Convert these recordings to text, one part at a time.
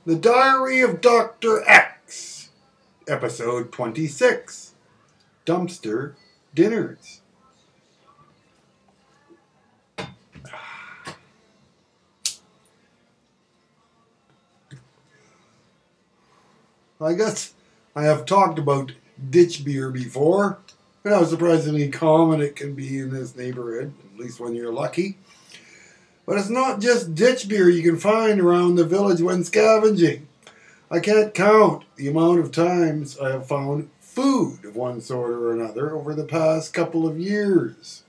The Diary of Dr. X, Episode 26, Dumpster Dinners. I guess I have talked about ditch beer before, and how surprisingly common it can be in this neighborhood, at least when you're lucky. But it's not just ditch beer you can find around the village when scavenging. I can't count the amount of times I have found food of one sort or another over the past couple of years.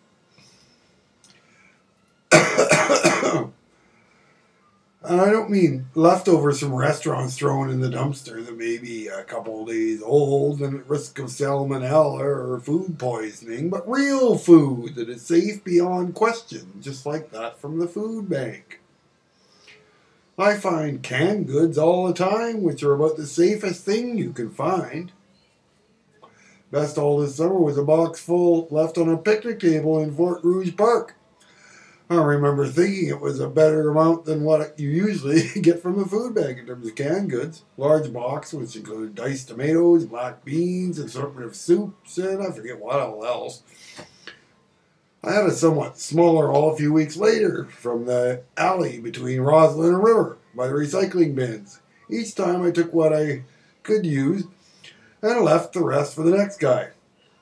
And I don't mean leftovers from restaurants thrown in the dumpster that may be a couple of days old and at risk of salmonella or food poisoning, but real food that is safe beyond question, just like that from the food bank. I find canned goods all the time, which are about the safest thing you can find. Best all this summer was a box full left on a picnic table in Fort Rouge Park. I remember thinking it was a better amount than what you usually get from a food bank in terms of canned goods. Large box, which included diced tomatoes, black beans, assortment of soups, and I forget what all else. I had a somewhat smaller haul a few weeks later from the alley between Roslyn and River by the recycling bins. Each time I took what I could use and left the rest for the next guy.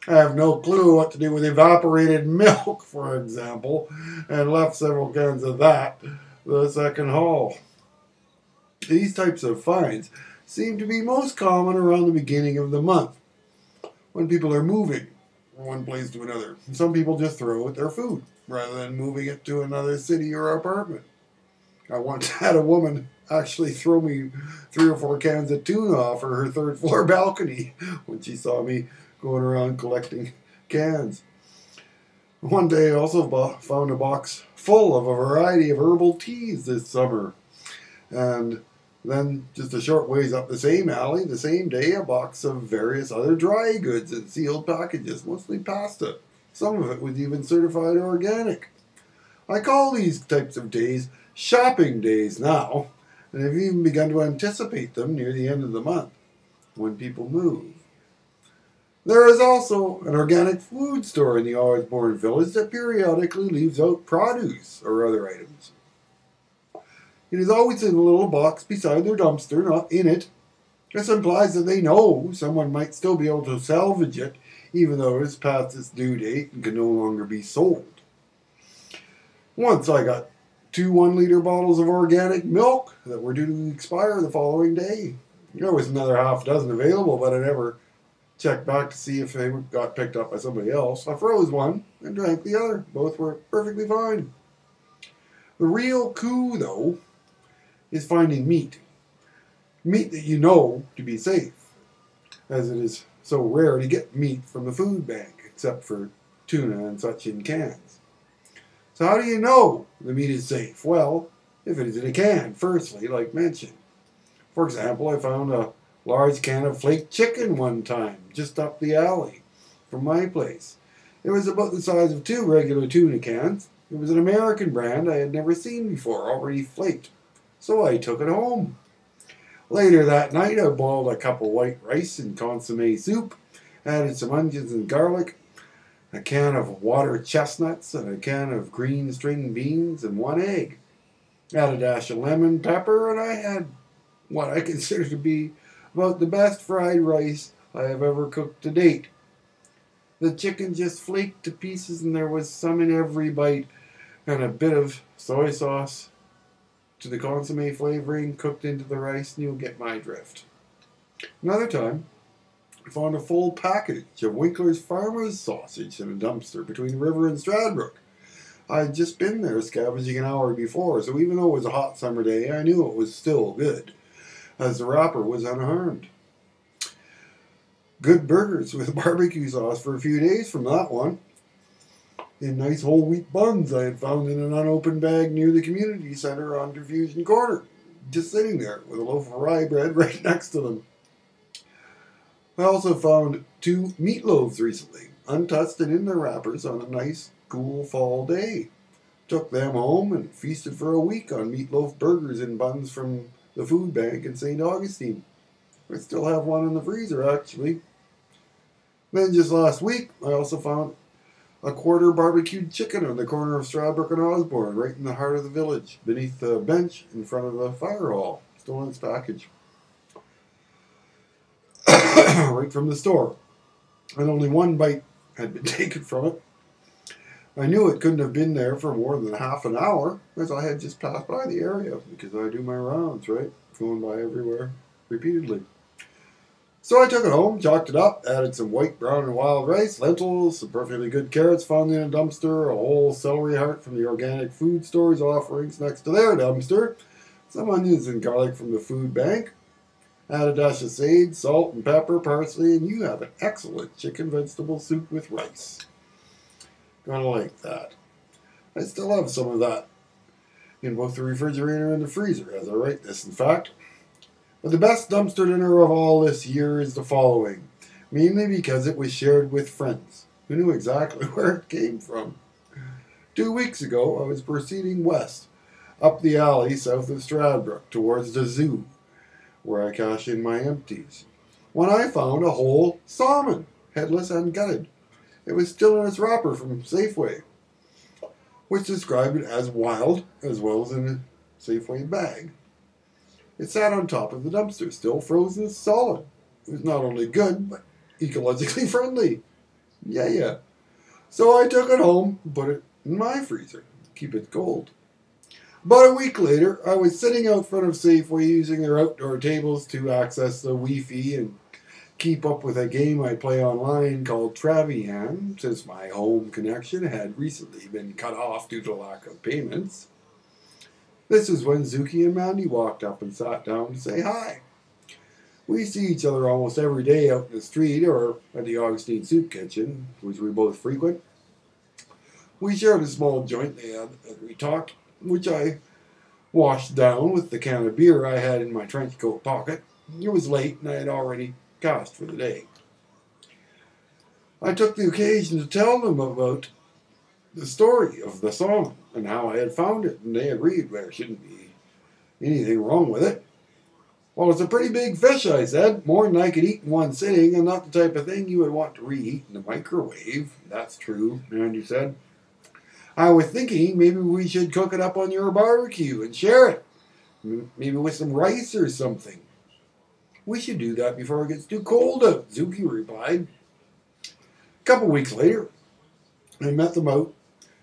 I have no clue what to do with evaporated milk, for example, and left several cans of that the second haul. These types of finds seem to be most common around the beginning of the month, when people are moving from one place to another. Some people just throw out their food, rather than moving it to another city or apartment. I once had a woman actually throw me 3 or 4 cans of tuna off her third floor balcony when she saw me going around collecting cans. One day I also found a box full of a variety of herbal teas this summer. And then just a short ways up the same alley, the same day, a box of various other dry goods in sealed packages, mostly pasta. Some of it was even certified organic. I call these types of days shopping days now, and have even begun to anticipate them near the end of the month, when people move. There is also an organic food store in the Osborne village that periodically leaves out produce or other items. It is always in a little box beside their dumpster, not in it. This implies that they know someone might still be able to salvage it, even though it is past its due date and can no longer be sold. Once I got 2 1-liter bottles of organic milk that were due to expire the following day. There was another half dozen available, but I never checked back to see if they got picked up by somebody else. I froze one and drank the other. Both were perfectly fine. The real coup, though, is finding meat. Meat that you know to be safe, as it is so rare to get meat from the food bank, except for tuna and such in cans. So how do you know the meat is safe? Well, if it is in a can, firstly, like mentioned. For example, I found a large can of flaked chicken one time, just up the alley from my place. It was about the size of 2 regular tuna cans. It was an American brand I had never seen before, already flaked. So I took it home. Later that night, I boiled a cup of white rice and consomme soup, added some onions and garlic, a can of water chestnuts, and a can of green string beans, and 1 egg. Add a dash of lemon pepper, and I had what I consider to be about the best fried rice I have ever cooked to date. The chicken just flaked to pieces, and there was some in every bite, and a bit of soy sauce to the consomme flavoring cooked into the rice, and you'll get my drift. Another time, I found a full package of Winkler's Farmer's Sausage in a dumpster between the river and Stradbrook. I had just been there scavenging an hour before, so even though it was a hot summer day, I knew it was still good, as the wrapper was unharmed. Good burgers with barbecue sauce for a few days from that one. In nice whole wheat buns I had found in an unopened bag near the community center on Confusion Corner, just sitting there with a loaf of rye bread right next to them. I also found 2 meatloaves recently, untouched and in their wrappers on a nice, cool fall day. Took them home and feasted for a week on meatloaf burgers and buns from the food bank in St. Augustine. I still have one in the freezer, actually. Then just last week, I also found a quarter barbecued chicken on the corner of Stradbrook and Osborne, right in the heart of the village, beneath the bench in front of the fire hall, still in its package. Right from the store. And only one bite had been taken from it. I knew it couldn't have been there for more than half an hour, as I had just passed by the area, because I do my rounds, right? Going by everywhere repeatedly. So I took it home, chalked it up, added some white, brown, and wild rice, lentils, some perfectly good carrots found in a dumpster, a whole celery heart from the organic food store's offerings next to their dumpster, some onions and garlic from the food bank, add a dash of sage, salt, and pepper, parsley, and you have an excellent chicken vegetable soup with rice. Gonna like that. I still have some of that in both the refrigerator and the freezer as I write this, in fact. But the best dumpster dinner of all this year is the following, mainly because it was shared with friends who knew exactly where it came from. 2 weeks ago, I was proceeding west, up the alley south of Stradbrook, towards the zoo, where I cash in my empties, when I found a whole salmon, headless and gutted. It was still in its wrapper from Safeway, which described it as wild, as well as in a Safeway bag. It sat on top of the dumpster, still frozen solid. It was not only good, but ecologically friendly. Yeah. So I took it home and put it in my freezer, keep it cold. About a week later, I was sitting out front of Safeway using their outdoor tables to access the Wi-Fi and keep up with a game I play online called Travian, since my home connection had recently been cut off due to lack of payments. This is when Zuki and Mandy walked up and sat down to say hi. We see each other almost every day out in the street or at the Augustine Soup Kitchen, which we both frequent. We shared a small joint they had as we talked, which I washed down with the can of beer I had in my trench coat pocket. It was late and I had already cashed for the day. I took the occasion to tell them about the story of the salmon and how I had found it, and they agreed there shouldn't be anything wrong with it. Well, it's a pretty big fish, I said, more than I could eat in one sitting, and not the type of thing you would want to reheat in the microwave. That's true, Andy said. I was thinking maybe we should cook it up on your barbecue and share it, maybe with some rice or something. We should do that before it gets too cold out, Zuki replied. A couple weeks later, I met them out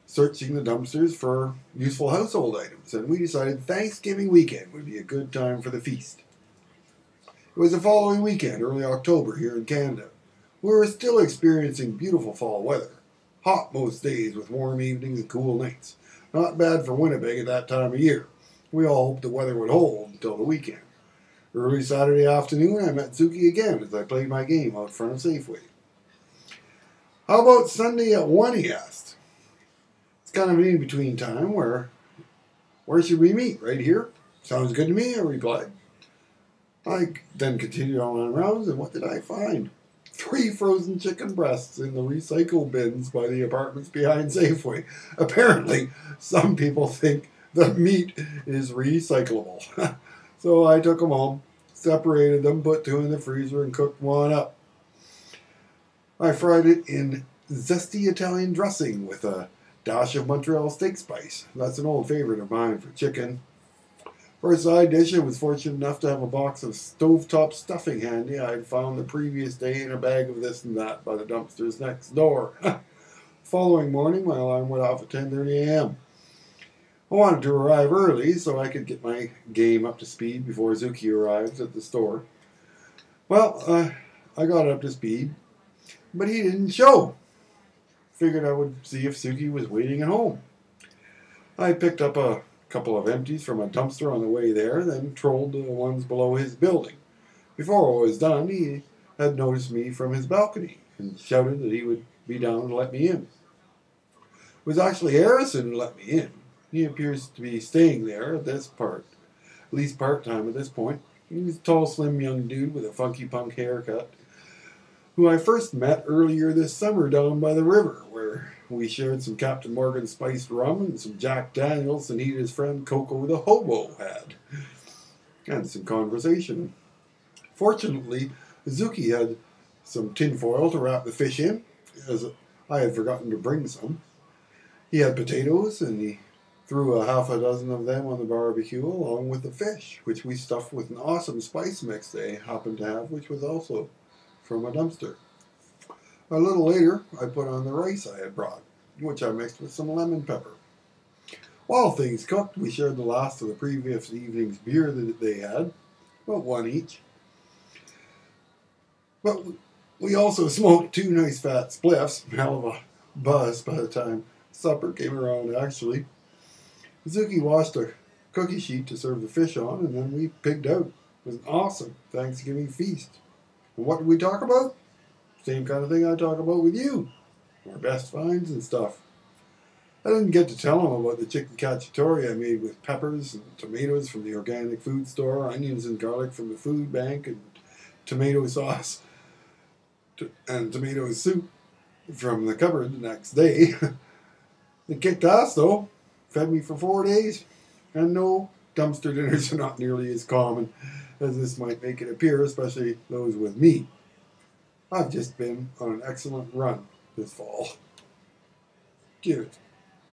searching the dumpsters for useful household items, and we decided Thanksgiving weekend would be a good time for the feast. It was the following weekend, early October, here in Canada. We were still experiencing beautiful fall weather. Hot most days with warm evenings and cool nights. Not bad for Winnipeg at that time of year. We all hoped the weather would hold until the weekend. Early Saturday afternoon, I met Zuki again as I played my game out front of Safeway. How about Sunday at 1, he asked. It's kind of an in-between time. Where should we meet? Right here? Sounds good to me, I replied. I then continued on my rounds, and what did I find? 3 frozen chicken breasts in the recycle bins by the apartments behind Safeway. Apparently, some people think the meat is recyclable. So I took them home, separated them, put 2 in the freezer, and cooked one up. I fried it in zesty Italian dressing with a dash of Montreal steak spice. That's an old favorite of mine for chicken. For a side dish, I was fortunate enough to have a box of stovetop stuffing handy I had found the previous day in a bag of this and that by the dumpsters next door. Following morning, my alarm went off at 10:30 a.m. I wanted to arrive early so I could get my game up to speed before Zuki arrives at the store. Well, I got up to speed, but he didn't show. Figured I would see if Zuki was waiting at home. I picked up a couple of empties from a dumpster on the way there, then trolled the ones below his building. Before I was done, he had noticed me from his balcony and shouted that he would be down to let me in. It was actually Harrison who let me in. He appears to be staying there at least part-time at this point. He's a tall, slim young dude with a funky punk haircut, who I first met earlier this summer down by the river, where we shared some Captain Morgan spiced rum and some Jack Daniels and he and his friend Coco the Hobo had. and some conversation. Fortunately, Zuki had some tin foil to wrap the fish in, as I had forgotten to bring some. He had potatoes, and he threw a half a dozen of them on the barbecue along with the fish, which we stuffed with an awesome spice mix they happened to have, which was also from a dumpster. A little later, I put on the rice I had brought, which I mixed with some lemon pepper. While things cooked, we shared the last of the previous evening's beer that they had, about one each. But we also smoked two nice fat spliffs, hell of a buzz by the time supper came around, actually. Zuki washed a cookie sheet to serve the fish on, and then we pigged out. It was an awesome Thanksgiving feast. And what did we talk about? Same kind of thing I talk about with you. Our best finds and stuff. I didn't get to tell him about the chicken cacciatore I made with peppers and tomatoes from the organic food store, onions and garlic from the food bank, and tomato sauce and tomato soup from the cupboard the next day. It kicked ass, though. Fed me for 4 days. And no, dumpster dinners are not nearly as common as this might make it appear, especially those with me. I've just been on an excellent run this fall. Cheers.